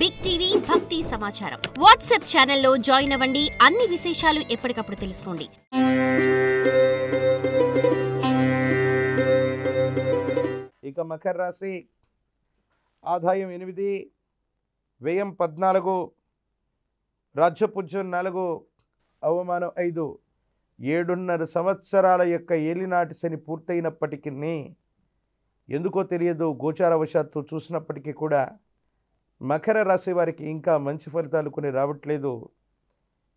Big TV భక్తి సమాచారం WhatsApp ఛానల్లో జాయిన్ అవ్వండి. అన్ని విశేషాలు ఎప్పటికప్పుడు తెలుసుకోండి. ఇక మకర రాశి ఆదాయం 8, వ్యయం 14, రాజ్యపుజ్యం 4, అవమానం 5. 7.5 సంవత్సరాల యొక్క ఏలినాటి శని పూర్తయినప్పటికీ ఎందుకో తెలియదు గోచారవశాత్తు చూసినప్పటికీ కూడా మకర రాశి వారికి ఇంకా మంచి ఫలితాలు కొన్ని రావట్లేదు.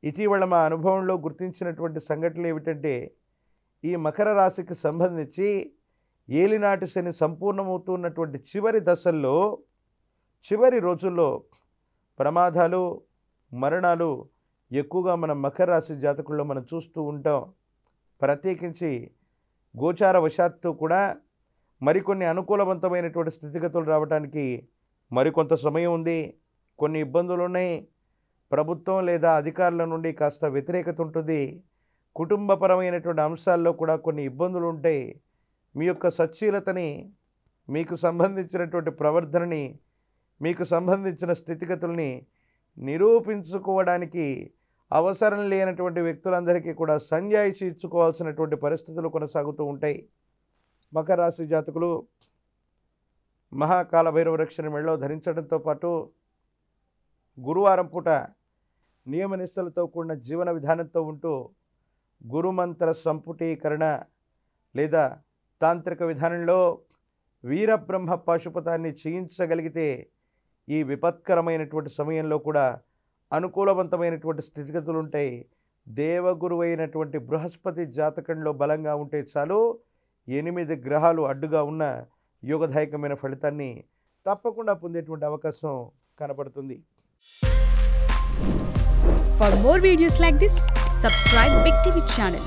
ఇటీవల మా అనుభవంలో గుర్తించినటువంటి సంఘటనలు ఏమిటంటే ఈ మకర రాశికి సంబంధించి ఏలినాటి శని సంపూర్ణమవుతున్నటువంటి చివరి దశల్లో చివరి రోజుల్లో ప్రమాదాలు మరణాలు ఎక్కువగా మన మకర రాశి జాతకుల్లో మనం చూస్తూ ఉంటాం. ప్రత్యేకించి గోచారవశాత్తు కూడా మరికొన్ని అనుకూలవంతమైనటువంటి స్థితిగతులు రావడానికి మరికొంత సమయం ఉంది. కొన్ని ఇబ్బందులు ఉన్నాయి. ప్రభుత్వం లేదా అధికారుల నుండి కాస్త వ్యతిరేకత ఉంటుంది. కుటుంబపరమైనటువంటి అంశాల్లో కూడా కొన్ని ఇబ్బందులు ఉంటాయి. మీ యొక్క సచ్చీలతని, మీకు సంబంధించినటువంటి ప్రవర్తనని, మీకు సంబంధించిన స్థితిగతుల్ని నిరూపించుకోవడానికి అవసరం లేనటువంటి వ్యక్తులందరికీ కూడా సంజాయిషి ఇచ్చుకోవాల్సినటువంటి పరిస్థితులు కొనసాగుతూ ఉంటాయి. మకర రాశి జాతకులు మహాకాల భైరవ రక్షణ మెడలో ధరించడంతో పాటు గురువారం పూట నియమనిష్టలతో కూడిన జీవన విధానంతో ఉంటూ గురుమంత్ర సంపుటీకరణ లేదా తాంత్రిక విధానంలో వీరబ్రహ్మ పాశుపతాన్ని చేయించగలిగితే ఈ విపత్కరమైనటువంటి సమయంలో కూడా అనుకూలవంతమైనటువంటి స్థితిగతులు ఉంటాయి. దేవగురు అయినటువంటి బృహస్పతి జాతకంలో బలంగా ఉంటే చాలు 8 గ్రహాలు అడ్డుగా ఉన్న యోగదాయకమైన ఫలితాన్ని తప్పకుండా పొందేటువంటి అవకాశం కనబడుతుంది. For more videos like this, subscribe Big TV channel.